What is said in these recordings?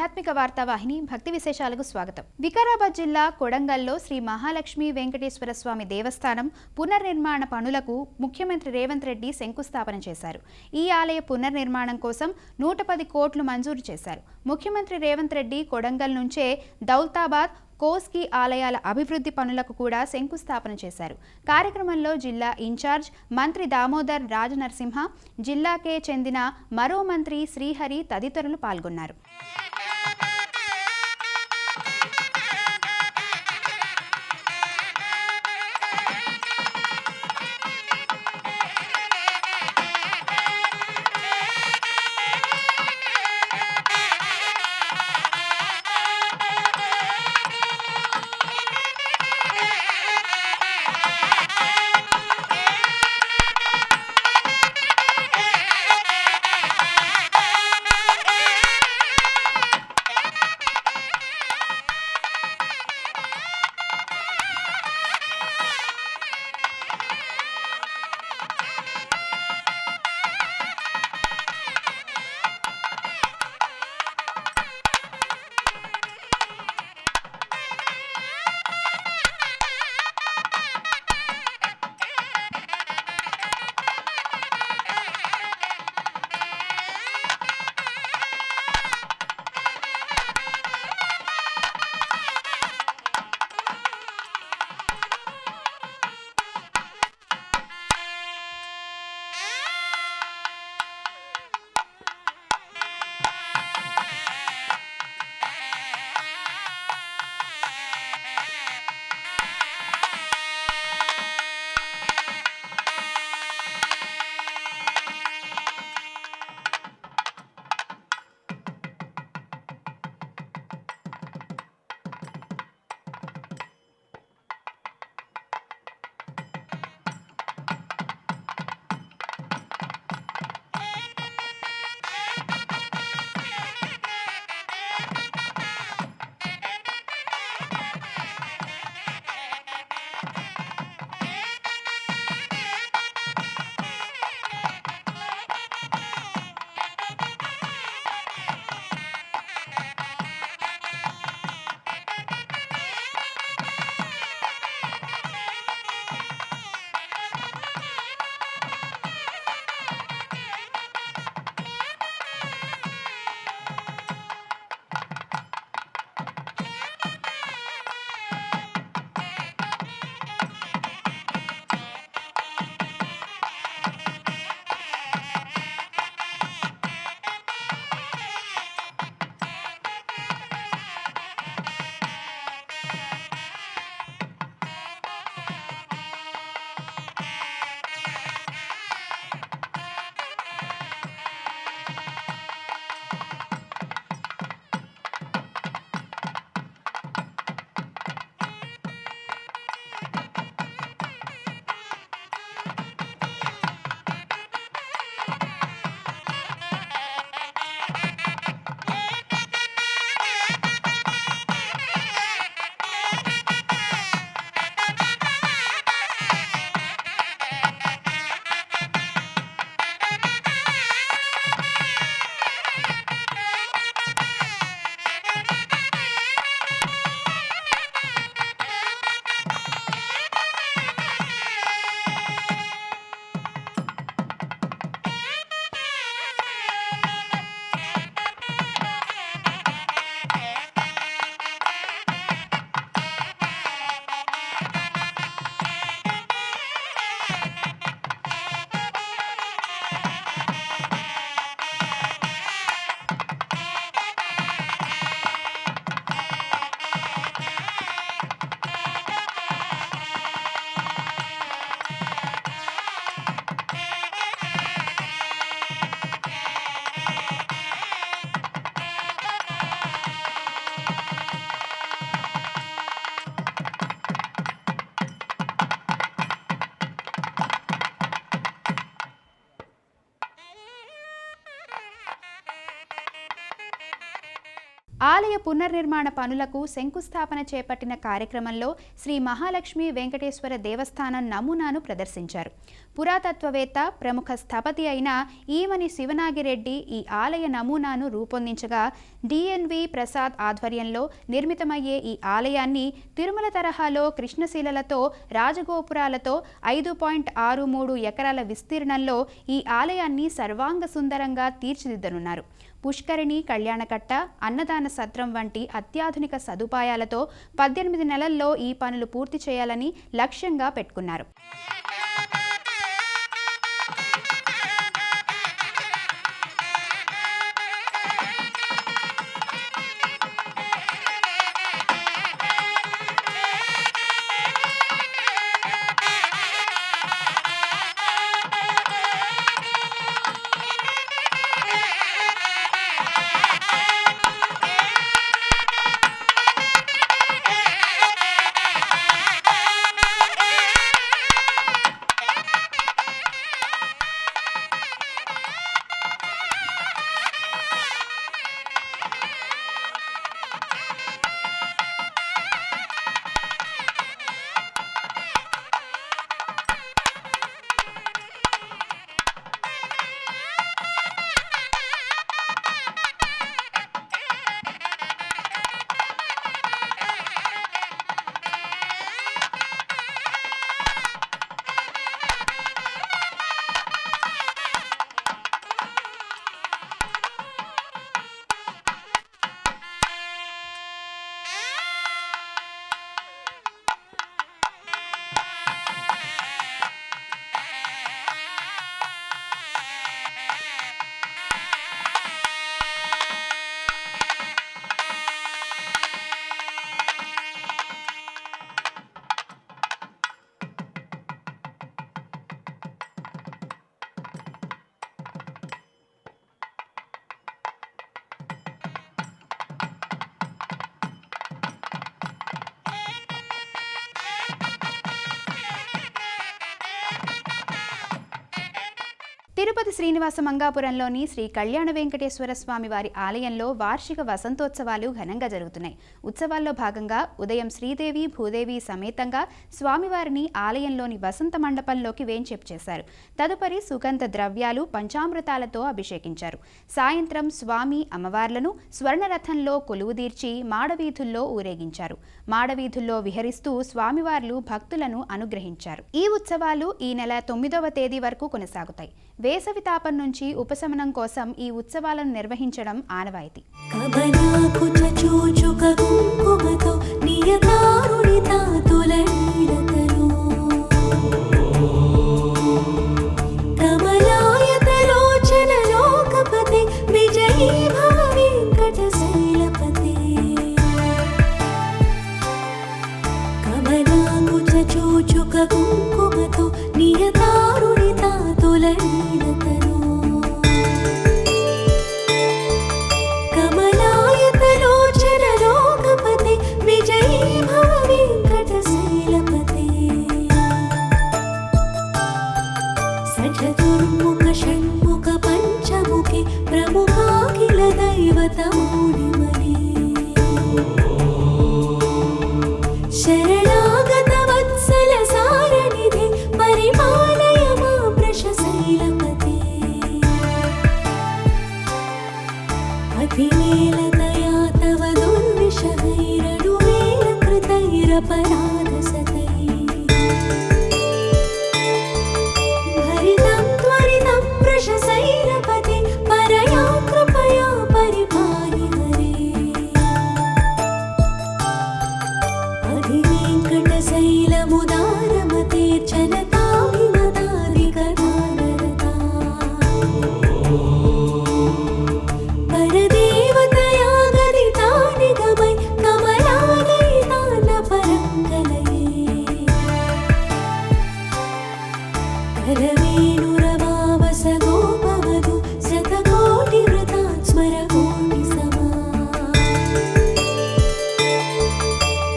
ఆధ్యాత్మిక వార్తావాహిని భక్తి విశేషాలకు స్వాగతం. వికారాబాద్ జిల్లా కొడంగల్లో శ్రీ మహాలక్ష్మి వెంకటేశ్వర స్వామి దేవస్థానం పునర్నిర్మాణ పనులకు ముఖ్యమంత్రి రేవంత్ రెడ్డి శంకుస్థాపన చేశారు. ఈ ఆలయ పునర్నిర్మాణం కోసం 110 కోట్లు మంజూరు చేశారు. ముఖ్యమంత్రి రేవంత్ రెడ్డి కొడంగల్ నుంచే దౌలతాబాద్, కోస్గి ఆలయాల అభివృద్ధి పనులకు కూడా శంకుస్థాపన చేశారు. కార్యక్రమంలో జిల్లా ఇన్ఛార్జ్ మంత్రి దామోదర్ రాజనరసింహ, జిల్లాకే చెందిన మరో మంత్రి శ్రీహరి తదితరులు పాల్గొన్నారు. ఆలయ పునర్నిర్మాణ పనులకు శంకుస్థాపన చేపట్టిన కార్యక్రమంలో శ్రీ మహాలక్ష్మి వెంకటేశ్వర దేవస్థానం నమూనాను ప్రదర్శించారు. పురాతత్వవేత్త, ప్రముఖ స్థపతి అయిన ఈమని శివనాగిరెడ్డి ఈ ఆలయ నమూనాను రూపొందించగా డిఎన్వి ప్రసాద్ ఆధ్వర్యంలో నిర్మితమయ్యే ఈ ఆలయాన్ని తిరుమల తరహాలో కృష్ణశిలలతో, రాజగోపురాలతో 5.63 ఎకరాల విస్తీర్ణంలో ఈ ఆలయాన్ని సర్వాంగ సుందరంగా తీర్చిదిద్దనున్నారు. పుష్కరిణి, కళ్యాణకట్ట, అన్నదాన సత్రం వంటి అత్యాధునిక సదుపాయాలతో 18 నెలల్లో ఈ పనులు పూర్తి చేయాలని లక్ష్యంగా పెట్టుకున్నారు. తిరుపతి శ్రీనివాస మంగాపురంలోని శ్రీ కళ్యాణ వెంకటేశ్వర స్వామి వారి ఆలయంలో వార్షిక వసంతోత్సవాలు ఘనంగా జరుగుతున్నాయి. ఉత్సవాల్లో భాగంగా ఉదయం శ్రీదేవి, భూదేవి సమేతంగా స్వామివారిని ఆలయంలోని వసంత మండపంలోకి వేంచేపు చేశారు. తదుపరి సుగంధ ద్రవ్యాలు, పంచామృతాలతో అభిషేకించారు. సాయంత్రం స్వామి, అమ్మవార్లను స్వర్ణరథంలో కొలువుదీర్చి మాడవీధుల్లో ఊరేగించారు. మాడవీధుల్లో విహరిస్తూ స్వామివార్లు భక్తులను అనుగ్రహించారు. ఈ ఉత్సవాలు ఈ నెల 9వ తేదీ వరకు కొనసాగుతాయి. వేసవి తాపం నుంచి ఉపశమనం కోసం ఈ ఉత్సవాలను నిర్వహించడం ఆనవాయితీ.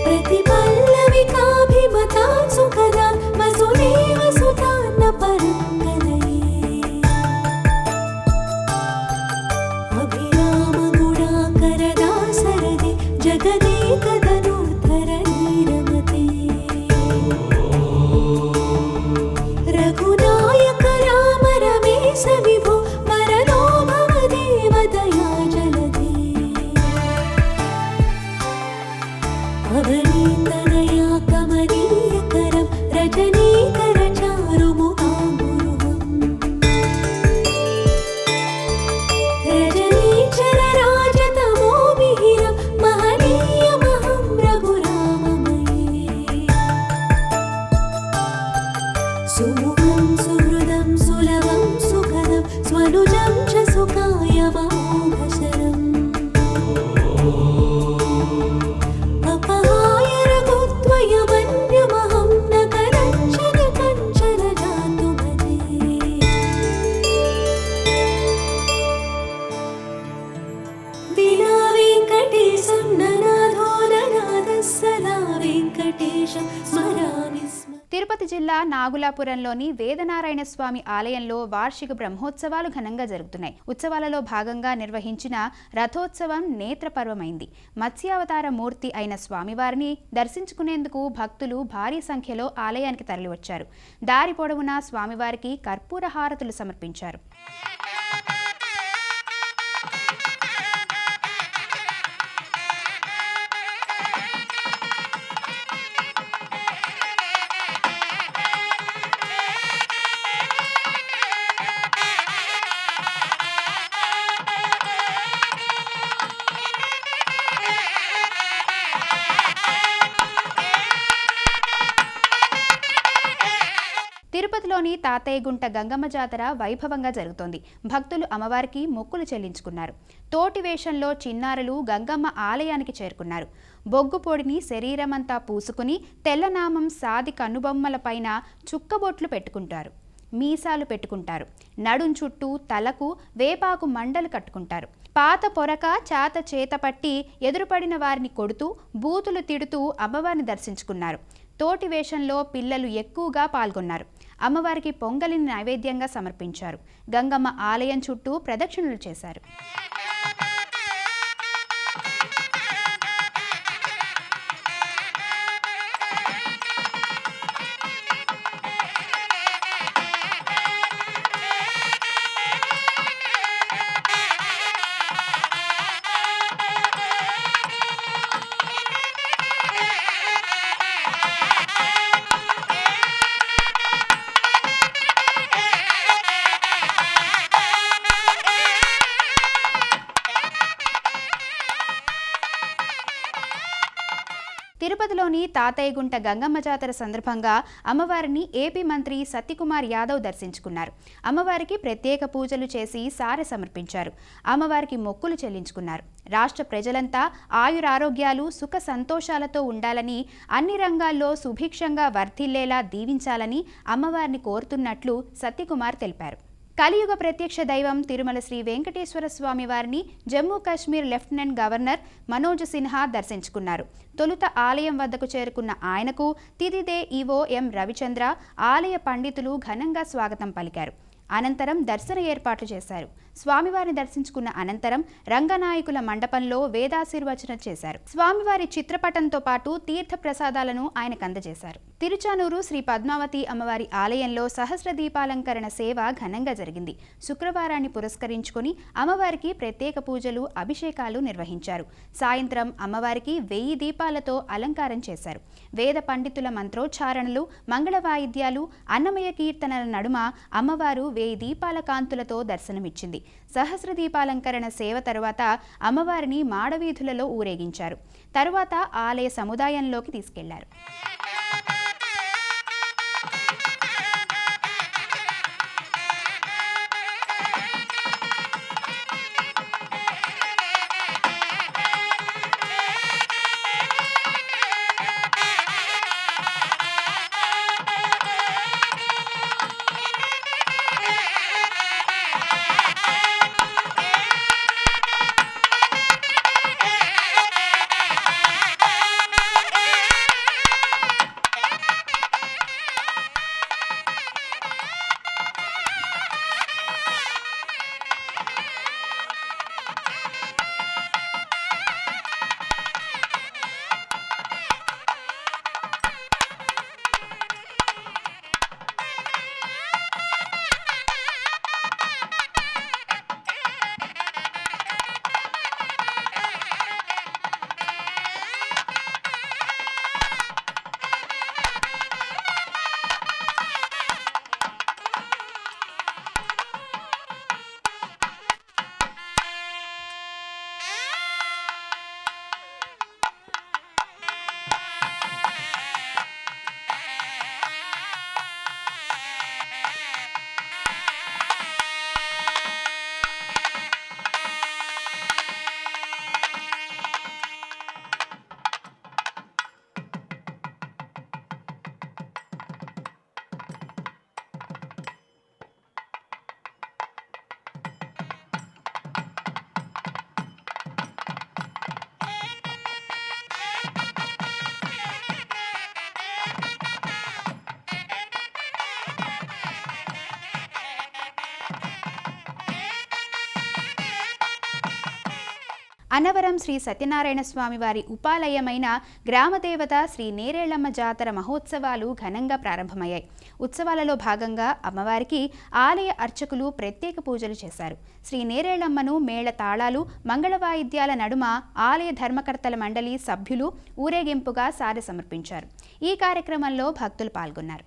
ప్రతి పల్లవికాభిమతా సుఖదా వసునే ధరణీతనయా కమనీయకరం రజనీకర చారుముఖాంబురుహం రజనీచర రాజతమోమిహిరం మహనీయమహం రఘురామమయే సుముఖం సుహృదం సులభం సుఖదం స్వనుజం చ సుఖాయమోఘశరం अपहाय रघुत्वयमन्यमहं न कनञ्चन कञ्चन जातु भजे विना वेङ्कटेशं ननाथो ननाथः सदा वेङ्कटेशं स्मरामि स्म। తిరుపతి జిల్లా నాగులాపురంలోని వేదనారాయణ స్వామి ఆలయంలో వార్షిక బ్రహ్మోత్సవాలు ఘనంగా జరుగుతున్నాయి. ఉత్సవాలలో భాగంగా నిర్వహించిన రథోత్సవం నేత్రపర్వమైంది. మత్స్యావతార మూర్తి అయిన స్వామివారిని దర్శించుకునేందుకు భక్తులు భారీ సంఖ్యలో ఆలయానికి తరలివచ్చారు. దారి పొడవునా స్వామివారికి కర్పూర హారతులు సమర్పించారు. తిరుపతిలోని తాతయ్యగుంట గంగమ్మ జాతర వైభవంగా జరుగుతోంది. భక్తులు అమ్మవారికి మొక్కులు చెల్లించుకున్నారు. తోటి వేషంలో చిన్నారులు గంగమ్మ ఆలయానికి చేరుకున్నారు. బొగ్గు పొడిని శరీరమంతా పూసుకుని తెల్లనామం సాది కన్నుబొమ్మలపైన చుక్కబొట్లు పెట్టుకుంటారు. మీసాలు పెట్టుకుంటారు. నడుం చుట్టూ తలకు వేపాకు మండలు కట్టుకుంటారు. పాత పొరక చాత చేత పట్టి ఎదురుపడిన వారిని కొడుతూ బూతులు తిడుతూ అమ్మవారిని దర్శించుకున్నారు. తోటి వేషంలో పిల్లలు ఎక్కువగా పాల్గొన్నారు. అమ్మవారికి పొంగలిని నైవేద్యంగా సమర్పించారు. గంగమ్మ ఆలయం చుట్టూ ప్రదక్షిణలు చేశారు. తిరుపతిలోని తాతయ్యగుంట గంగమ్మ జాతర సందర్భంగా అమ్మవారిని ఏపీ మంత్రి సత్యకుమార్ యాదవ్ దర్శించుకున్నారు. అమ్మవారికి ప్రత్యేక పూజలు చేసి సారె సమర్పించారు. అమ్మవారికి మొక్కులు చెల్లించుకున్నారు. రాష్ట్ర ప్రజలంతా ఆయురారోగ్యాలు సుఖ సంతోషాలతో ఉండాలని, అన్ని రంగాల్లో సుభిక్షంగా వర్ధిల్లేలా దీవించాలని అమ్మవారిని కోరుతున్నట్లు సత్యకుమార్ తెలిపారు. కలియుగ ప్రత్యక్ష దైవం తిరుమల శ్రీ వెంకటేశ్వర స్వామి వారిని జమ్మూ కాశ్మీర్ లెఫ్టినెంట్ గవర్నర్ మనోజ్ సిన్హా దర్శించుకున్నారు. తొలుత ఆలయం వద్దకు చేరుకున్న ఆయనకు తిదిదే ఈవో ఎం రవిచంద్ర, ఆలయ పండితులు ఘనంగా స్వాగతం పలికారు. అనంతరం దర్శన ఏర్పాట్లు చేశారు. స్వామివారిని దర్శించుకున్న అనంతరం రంగనాయకుల మండపంలో వేదాశీర్వచనం చేశారు. స్వామివారి చిత్రపటంతో పాటు తీర్థ ప్రసాదాలను ఆయనకు అందజేశారు. తిరుచానూరు శ్రీ పద్మావతి అమ్మవారి ఆలయంలో సహస్ర దీపాలంకరణ సేవ ఘనంగా జరిగింది. శుక్రవారాన్ని పురస్కరించుకొని అమ్మవారికి ప్రత్యేక పూజలు, అభిషేకాలు నిర్వహించారు. సాయంత్రం అమ్మవారికి 1000 దీపాలతో అలంకారం చేశారు. వేద పండితుల మంత్రోచ్చారణలు, మంగళ వాయిద్యాలు, అన్నమయ కీర్తనల నడుమ అమ్మవారు 1000 దీపాల కాంతులతో దర్శనమిచ్చింది. సహస్ర దీపాలంకరణ సేవ తరువాత అమ్మవారిని మాడవీధులలో ఊరేగించారు. తరువాత ఆలయ సముదాయంలోకి తీసుకెళ్లారు. అన్నవరం శ్రీ సత్యనారాయణ స్వామి వారి ఉపాలయమైన గ్రామదేవత శ్రీ నేరేళ్లమ్మ జాతర మహోత్సవాలు ఘనంగా ప్రారంభమయ్యాయి. ఉత్సవాలలో భాగంగా అమ్మవారికి ఆలయ అర్చకులు ప్రత్యేక పూజలు చేశారు. శ్రీ నేరేళ్లమ్మను మేళ తాళాలు, మంగళ వాయిద్యాల నడుమ ఆలయ ధర్మకర్తల మండలి సభ్యులు ఊరేగింపుగా సారె సమర్పించారు. ఈ కార్యక్రమంలో భక్తులు పాల్గొన్నారు.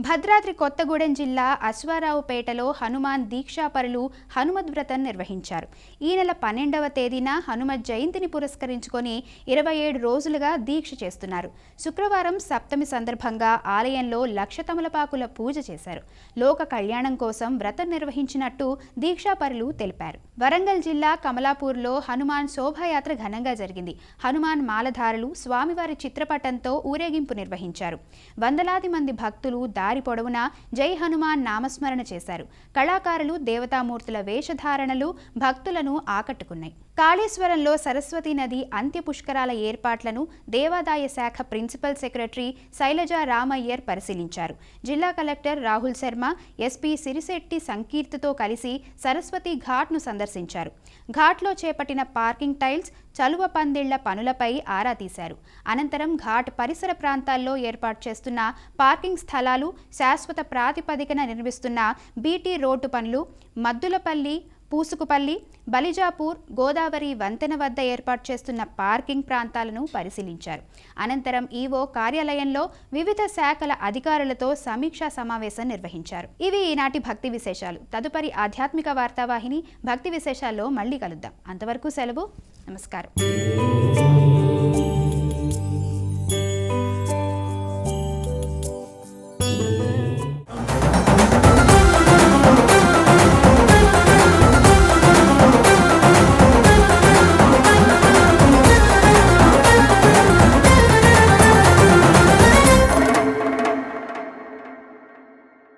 భద్రాద్రి కొత్తగూడెం జిల్లా అశ్వారావుపేటలో హనుమాన్ దీక్షాపరులు హనుమద్ వ్రతం నిర్వహించారు. ఈ నెల 12వ తేదీన హనుమత్ జయంతిని పురస్కరించుకొని 27 రోజులుగా దీక్ష చేస్తున్నారు. శుక్రవారం సప్తమి సందర్భంగా ఆలయంలో 1,00,000 తమలపాకుల పూజ చేశారు. లోక కళ్యాణం కోసం వ్రతం నిర్వహించినట్టు దీక్షాపరులు తెలిపారు. వరంగల్ జిల్లా కమలాపూర్లో హనుమాన్ శోభాయాత్ర ఘనంగా జరిగింది. హనుమాన్ మాలధారులు స్వామివారి చిత్రపటంతో ఊరేగింపు నిర్వహించారు. వందలాది మంది భక్తులు దారి పొడవునా జై హనుమాన్ నామస్మరణ చేశారు. కళాకారులు దేవతామూర్తుల వేషధారణలు భక్తులను ఆకట్టుకున్నాయి. కాళేశ్వరంలో సరస్వతీ నది అంత్య పుష్కరాల ఏర్పాట్లను దేవాదాయ శాఖ ప్రిన్సిపల్ సెక్రటరీ శైలజా రామయ్యర్ పరిశీలించారు. జిల్లా కలెక్టర్ రాహుల్ శర్మ, ఎస్పీ సిరిశెట్టి సంకీర్తితో కలిసి సరస్వతి ఘాట్ను సందర్శించారు. ఘాట్లో చేపట్టిన పార్కింగ్ టైల్స్, చలువ పందిళ్ల పనులపై ఆరా తీశారు. అనంతరం ఘాట్ పరిసర ప్రాంతాల్లో ఏర్పాటు చేస్తున్న పార్కింగ్ స్థలాలు, శాశ్వత ప్రాతిపదికన నిర్మిస్తున్న బీటీ రోడ్డు పనులు, మద్దులపల్లి, పూసుకుపల్లి, బలిజాపూర్, గోదావరి వంతెన వద్ద ఏర్పాటు చేస్తున్న పార్కింగ్ ప్రాంతాలను పరిశీలించారు. అనంతరం ఈవో కార్యాలయంలో వివిధ శాఖల అధికారులతో సమీక్షా సమావేశం నిర్వహించారు. ఇవి ఈనాటి భక్తి విశేషాలు. తదుపరి ఆధ్యాత్మిక వార్తావాహిని భక్తి విశేషాల్లో మళ్ళీ కలుద్దాం. అంతవరకు సెలవు. నమస్కారం.